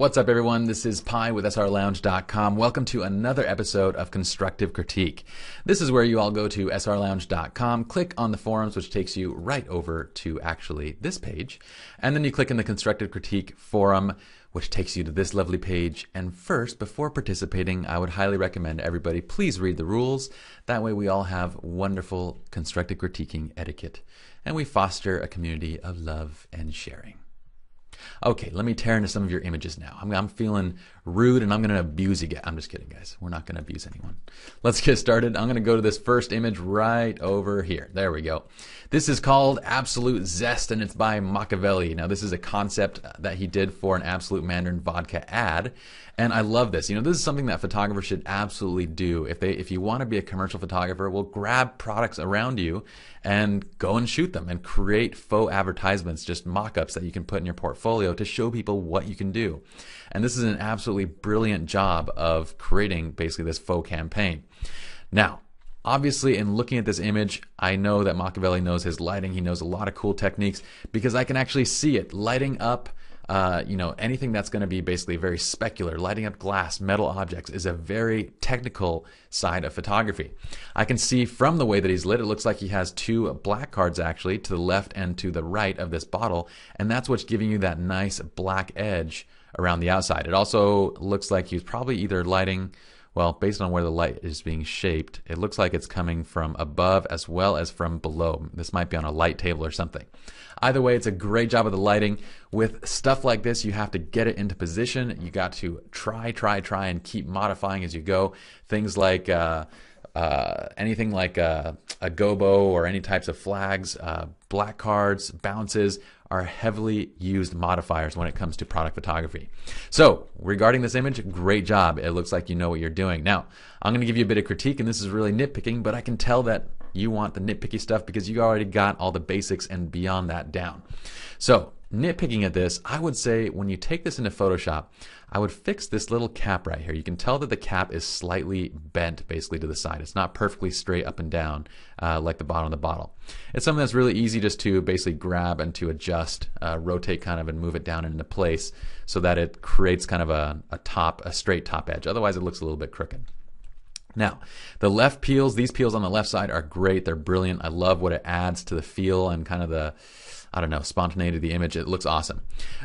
What's up, everyone? This is Pi with SLRLounge.com. Welcome to another episode of Constructive Critique. This is where you all go to SLRLounge.com, click on the forums, which takes you right over to actually this page, and then you click in the Constructive Critique forum, which takes you to this lovely page. And first, before participating, I would highly recommend everybody please read the rules. That way we all have wonderful constructive critiquing etiquette, and we foster a community of love and sharing. Okay, let me tear into some of your images now. I'm feeling rude and I'm going to abuse you guys. I'm just kidding, guys. We're not going to abuse anyone. Let's get started. I'm going to go to this first image right over here. There we go. This is called Absolute Zest, and it's by Machiavelli. Now, this is a concept that he did for an Absolute Mandarin vodka ad, and I love this. You know, this is something that photographers should absolutely do. If you want to be a commercial photographer, well, grab products around you and go and shoot them and create faux advertisements, just mock-ups that you can put in your portfolio to show people what you can do. And this is an absolutely brilliant job of creating basically this faux campaign. Now, obviously, in looking at this image, I know that Machiavelli knows his lighting. He knows a lot of cool techniques because I can actually see it lighting up. Anything that's going to be basically very specular, lighting up glass, metal objects is a very technical side of photography. I can see from the way that he's lit, it looks like he has two black cards actually to the left and to the right of this bottle, and that's what's giving you that nice black edge around the outside. It also looks like he's probably either lighting, well, based on where the light is being shaped, it looks like it's coming from above as well as from below. This might be on a light table or something. Either way, it's a great job of the lighting. With stuff like this, you have to get it into position. You got to try, and keep modifying as you go. Things like anything like a gobo or any types of flags, black cards, bounces are heavily used modifiers when it comes to product photography. So regarding this image, great job. It looks like you know what you're doing. Now, I'm going to give you a bit of critique, and this is really nitpicking, but I can tell that you want the nitpicky stuff because you already got all the basics and beyond that down. So nitpicking at this, I would say when you take this into Photoshop, I would fix this little cap right here. You can tell that the cap is slightly bent basically to the side. It's not perfectly straight up and down like the bottom of the bottle. It's something that's really easy just to basically grab and to adjust, rotate kind of and move it down into place so that it creates kind of a straight top edge. Otherwise it looks a little bit crooked. Now, the left peels, these peels on the left side are great. They're brilliant. I love what it adds to the feel and kind of the, I don't know, spontaneity of the image. It looks awesome.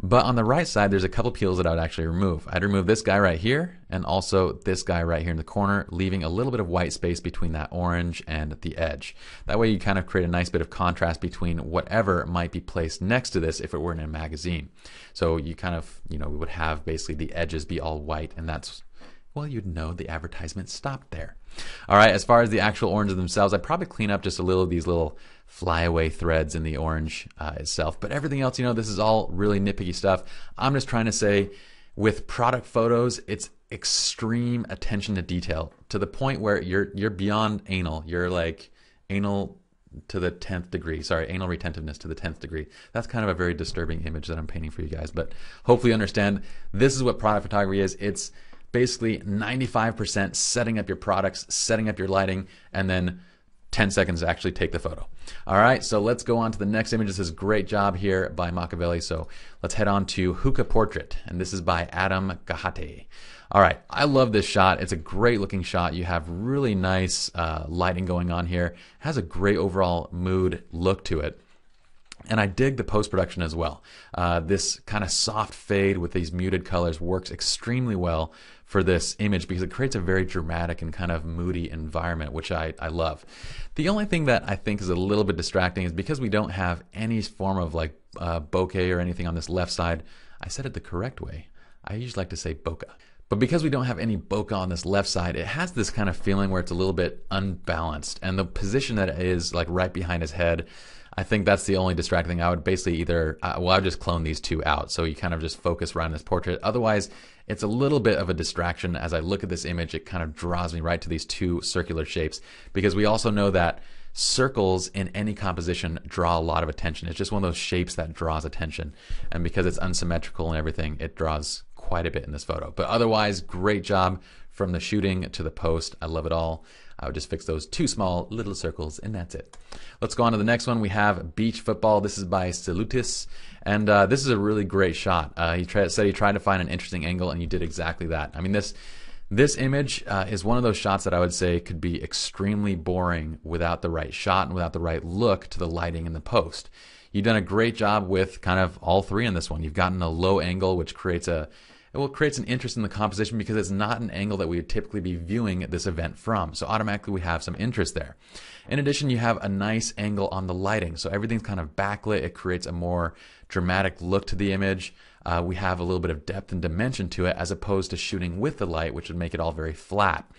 But on the right side, there's a couple peels that I would actually remove. I'd remove this guy right here and also this guy right here in the corner, leaving a little bit of white space between that orange and the edge. That way you kind of create a nice bit of contrast between whatever might be placed next to this if it were in a magazine. So you kind of, we would have basically the edges be all white, and that's, well, you'd know the advertisement stopped there. All right, as far as the actual oranges themselves, I'd probably clean up just a little of these little flyaway threads in the orange itself. But everything else, this is all really nitpicky stuff. I'm just trying to say with product photos, it's extreme attention to detail to the point where you're beyond anal. You're like anal to the 10th degree. Sorry, anal retentiveness to the 10th degree. That's kind of a very disturbing image that I'm painting for you guys. But hopefully you understand this is what product photography is. It's basically 95% setting up your products, setting up your lighting, and then 10 seconds to actually take the photo. All right, so let's go on to the next image. This is a great job here by Machiavelli. So let's head on to Hookah Portrait, and this is by Adam Gahate. All right, I love this shot. It's a great looking shot. You have really nice lighting going on here. It has a great overall mood look to it. And I dig the post-production as well. This kind of soft fade with these muted colors works extremely well for this image because it creates a very dramatic and kind of moody environment, which I love. The only thing that I think is a little bit distracting is because we don't have any form of like bokeh or anything on this left side. I said it the correct way. I usually like to say bokeh. But because we don't have any bokeh on this left side, it has this kind of feeling where it's a little bit unbalanced. And the position that it is like right behind his head, I think that's the only distracting thing. I would basically either, I would just clone these two out. So you kind of just focus right on this portrait. Otherwise, it's a little bit of a distraction. As I look at this image, it kind of draws me right to these two circular shapes because we also know that circles in any composition draw a lot of attention. It's just one of those shapes that draws attention. And because it's unsymmetrical and everything, it draws quite a bit in this photo. But otherwise, great job from the shooting to the post. I love it all. I would just fix those 2 small little circles, and that's it. Let's go on to the next one. We have Beach Football. This is by Salutis, and this is a really great shot. He said he tried to find an interesting angle, and you did exactly that. I mean, this image is one of those shots that I would say could be extremely boring without the right shot and without the right look to the lighting in the post. You've done a great job with kind of all 3 in this one. You've gotten a low angle, which creates an interest in the composition because it's not an angle that we would typically be viewing this event from. So automatically we have some interest there. In addition, you have a nice angle on the lighting. So everything's kind of backlit. It creates a more dramatic look to the image. We have a little bit of depth and dimension to it as opposed to shooting with the light, which would make it all very flat.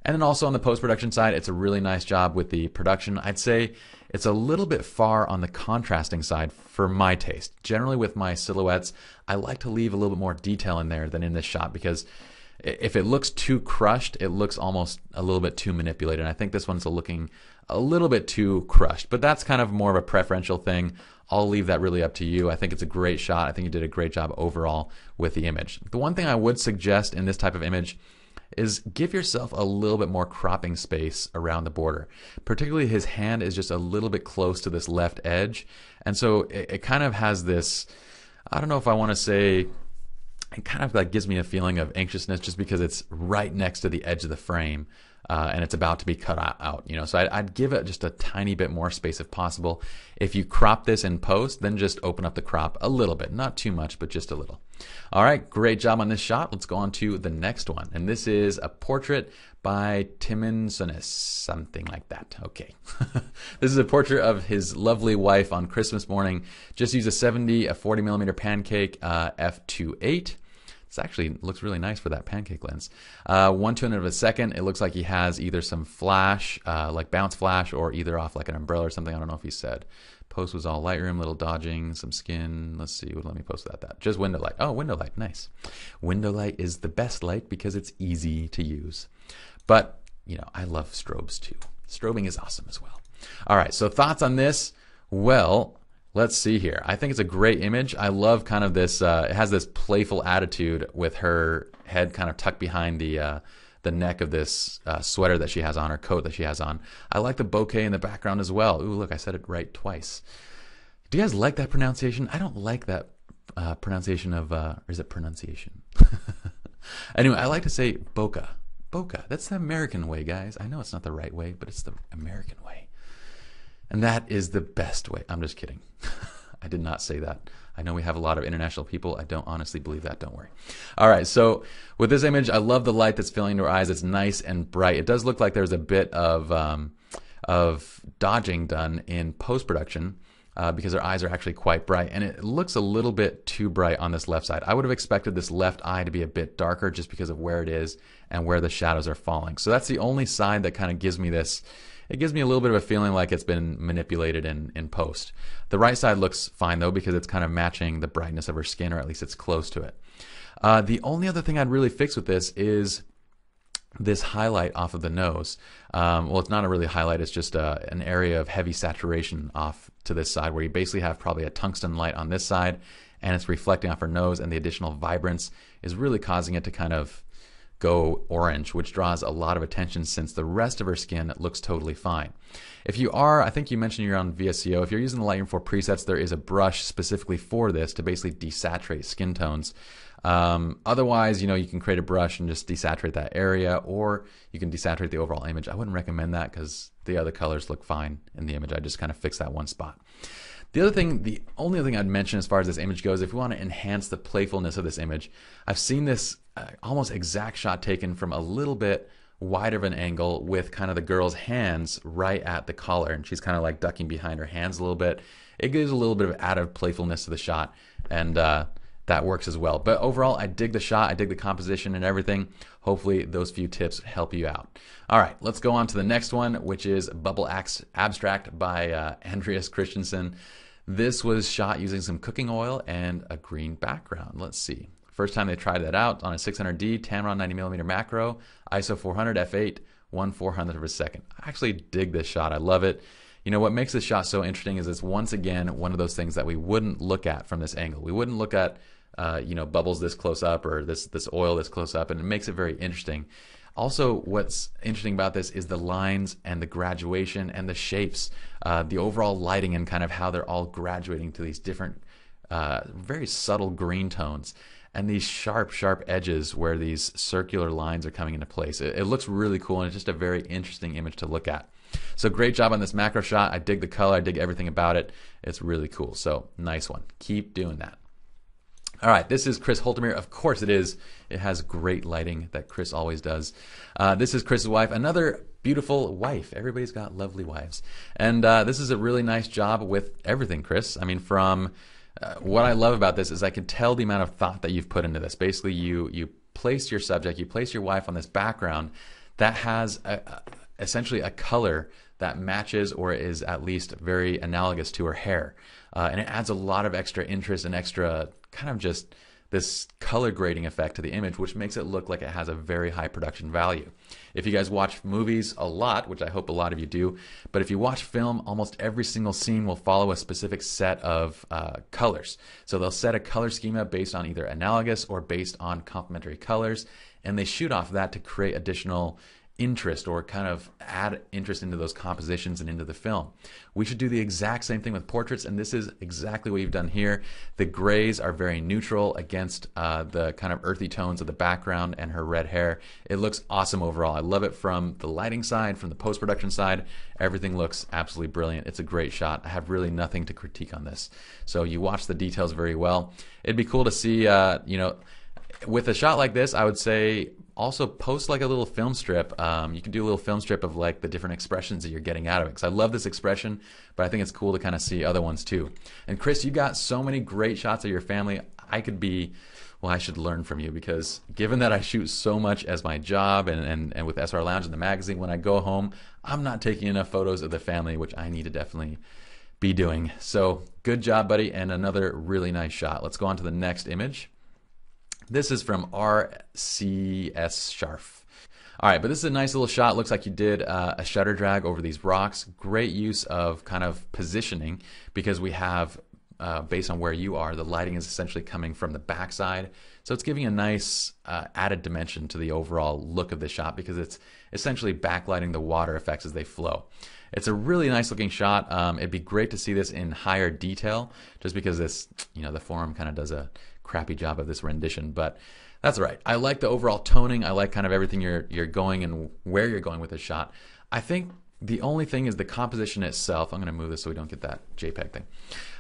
And then also on the post-production side, it's a really nice job with the production. I'd say it's a little bit far on the contrasting side for my taste. Generally with my silhouettes, I like to leave a little bit more detail in there than in this shot because if it looks too crushed, it looks almost a little bit too manipulated. And I think this one's looking a little bit too crushed, but that's kind of more of a preferential thing. I'll leave that really up to you. I think it's a great shot. I think you did a great job overall with the image. The one thing I would suggest in this type of image is give yourself a little bit more cropping space around the border. Particularly his hand is just a little bit close to this left edge. And so it kind of has this, I don't know if I want to say, it kind of like gives me a feeling of anxiousness just because it's right next to the edge of the frame. And it's about to be cut out, you know. So I'd give it just a tiny bit more space if possible. If you crop this in post, then just open up the crop a little bit, not too much, but just a little. All right, great job on this shot. Let's go on to the next one, and this is a portrait by Timonsonis, something like that. Okay, this is a portrait of his lovely wife on Christmas morning. Just use a 40 millimeter pancake f2.8. This actually looks really nice for that pancake lens. 1/2 of a second. It looks like he has either some flash, like bounce flash, or either off like an umbrella or something. I don't know if he said. Post was all Lightroom, little dodging, some skin. Let's see. Let me post that. Just window light. Oh, window light. Nice. Window light is the best light because it's easy to use. But, you know, I love strobes too. Strobing is awesome as well. All right. So thoughts on this? Well, let's see here. I think it's a great image. I love kind of this, it has this playful attitude with her head kind of tucked behind the neck of this sweater that she has on, or coat that she has on. I like the bokeh in the background as well. Ooh, look, I said it right twice. Do you guys like that pronunciation? I don't like that pronunciation of, or is it pronunciation? Anyway, I like to say bokeh. Bokeh. That's the American way, guys. I know it's not the right way, but it's the American way. And that is the best way. I'm just kidding. I did not say that. I know we have a lot of international people. I don't honestly believe that. Don't worry. All right. So with this image, I love the light that's filling into her eyes. It's nice and bright. It does look like there's a bit of dodging done in post-production because her eyes are actually quite bright. And it looks a little bit too bright on this left side. I would have expected this left eye to be a bit darker just because of where it is and where the shadows are falling. So that's the only side that kind of gives me this. It gives me a little bit of a feeling like it's been manipulated in post. The right side looks fine though because it's kind of matching the brightness of her skin, or at least it's close to it. The only other thing I'd really fix with this is this highlight off of the nose. Well, it's not a really highlight, it's just an area of heavy saturation off to this side where you basically have probably a tungsten light on this side and it's reflecting off her nose, and the additional vibrance is really causing it to kind of go orange, which draws a lot of attention since the rest of her skin looks totally fine. If you are, I think you mentioned you're on VSCO, if you're using the Lightroom 4 presets, there is a brush specifically for this to basically desaturate skin tones. Otherwise, you know, you can create a brush and just desaturate that area, or you can desaturate the overall image. I wouldn't recommend that because the other colors look fine in the image. I just kind of fix that one spot. The only other thing I'd mention as far as this image goes, if you want to enhance the playfulness of this image, I've seen this almost exact shot taken from a little bit wider of an angle with kind of the girl's hands right at the collar, and she's kind of like ducking behind her hands a little bit. It gives a little bit of added playfulness to the shot, and that works as well. But overall, I dig the shot, I dig the composition and everything. Hopefully those few tips help you out. All right, let's go on to the next one, which is Bubble Abstract by Andreas Christensen. This was shot using some cooking oil and a green background. Let's see. First time they tried that out on a 600D Tamron 90mm macro, ISO 400 f8, 1/400 of a second. I actually dig this shot. I love it. You know, what makes this shot so interesting is it's once again one of those things that we wouldn't look at from this angle. We wouldn't look at bubbles this close up, or this oil this close up, and it makes it very interesting. Also, what's interesting about this is the lines and the graduation and the shapes, the overall lighting, and kind of how they're all graduating to these different, very subtle green tones, and these sharp edges where these circular lines are coming into place. It looks really cool, and it's just a very interesting image to look at. So great job on this macro shot. I dig the color. I dig everything about it. It's really cool. So nice one. Keep doing that. All right, this is Chris Holtermere. Of course it is. It has great lighting that Chris always does. This is Chris's wife, another beautiful wife. Everybody's got lovely wives. And this is a really nice job with everything, Chris. I mean, from what I love about this is I can tell the amount of thought that you've put into this. Basically, you place your subject, you place your wife on this background that has essentially a color that matches or is at least very analogous to her hair. And it adds a lot of extra interest and extra kind of just this color grading effect to the image, which makes it look like it has a very high production value. If you guys watch movies a lot, which I hope a lot of you do, but if you watch film, almost every single scene will follow a specific set of colors. So they'll set a color schema based on either analogous or based on complementary colors, and they shoot off that to create additional interest or kind of add interest into those compositions and into the film. We should do the exact same thing with portraits, and this is exactly what you've done here. The grays are very neutral against the kind of earthy tones of the background and her red hair. It looks awesome overall. I love it from the lighting side, from the post-production side. Everything looks absolutely brilliant. It's a great shot. I have really nothing to critique on this. So you watch the details very well. It'd be cool to see, with a shot like this, I would say also post like a little film strip. You can do a little film strip of like the different expressions that you're getting out of it, because I love this expression, but I think it's cool to kind of see other ones too. And Chris, you got so many great shots of your family. I should learn from you, because given that I shoot so much as my job and with SLR Lounge and the magazine, when I go home, I'm not taking enough photos of the family, which I need to definitely be doing. So good job, buddy, and another really nice shot. Let's go on to the next image. This is from RCS Scharf. All right, but this is a nice little shot. Looks like you did a shutter drag over these rocks. Great use of kind of positioning, because we have, based on where you are, the lighting is essentially coming from the backside. So it's giving a nice added dimension to the overall look of the shot, because it's essentially backlighting the water effects as they flow. It's a really nice looking shot. It'd be great to see this in higher detail, just because this, the forum kind of does a crappy job of this rendition, but that's all right. I like the overall toning. I like kind of everything you're going and where you're going with this shot. I think the only thing is the composition itself. I'm going to move this so we don't get that JPEG thing.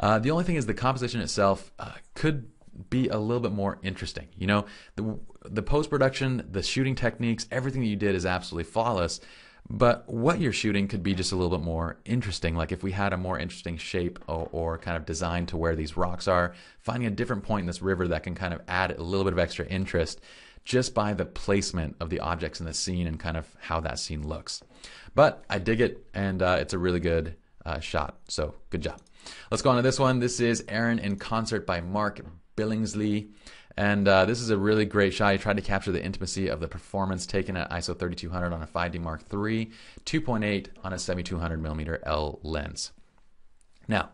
The only thing is the composition itself could be a little bit more interesting. The post-production, the shooting techniques, everything that you did is absolutely flawless. But what you're shooting could be just a little bit more interesting. Like if we had a more interesting shape or kind of design to where these rocks are, finding a different point in this river that can kind of add a little bit of extra interest just by the placement of the objects in the scene and kind of how that scene looks. But I dig it, and it's a really good shot. So good job. Let's go on to this one. This is Aaron in Concert by Mark Billingsley. And this is a really great shot. He tried to capture the intimacy of the performance, taken at ISO 3200 on a 5D Mark III, 2.8 on a 7200mm L lens. Now,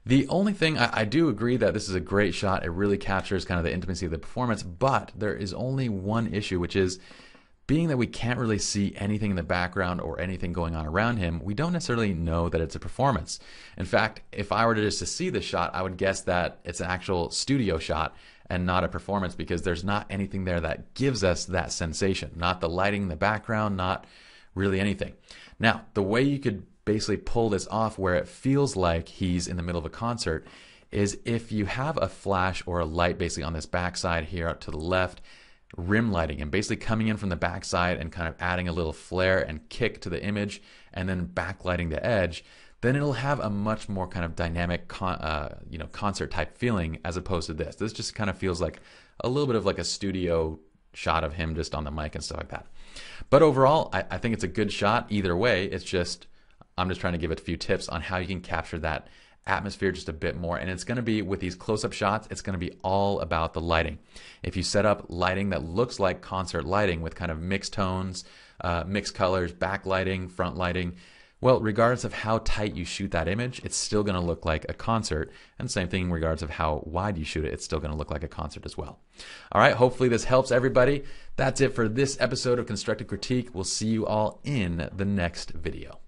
the only thing, I do agree that this is a great shot. It really captures kind of the intimacy of the performance, but there is only one issue, which is being that we can't really see anything in the background or anything going on around him, we don't necessarily know that it's a performance. In fact, if I were to just to see this shot, I would guess that it's an actual studio shot and not a performance, because there's not anything there that gives us that sensation. Not the lighting in the background, not really anything. Now, the way you could basically pull this off where it feels like he's in the middle of a concert is if you have a flash or a light basically on this backside here up to the left, rim lighting, and basically coming in from the backside and kind of adding a little flare and kick to the image and then backlighting the edge, then it'll have a much more kind of dynamic concert type feeling, as opposed to this. This just kind of feels like a little bit of like a studio shot of him just on the mic and stuff like that. But overall, I think it's a good shot either way. It's just, I'm just trying to give it a few tips on how you can capture that atmosphere just a bit more. And it's going to be, with these close-up shots, it's going to be all about the lighting. If you set up lighting that looks like concert lighting with kind of mixed tones, mixed colors, backlighting, front lighting, Well, regardless of how tight you shoot that image, it's still going to look like a concert. And same thing in regards of how wide you shoot it, it's still going to look like a concert as well. All right, hopefully this helps everybody. That's it for this episode of Constructive Critique. We'll see you all in the next video.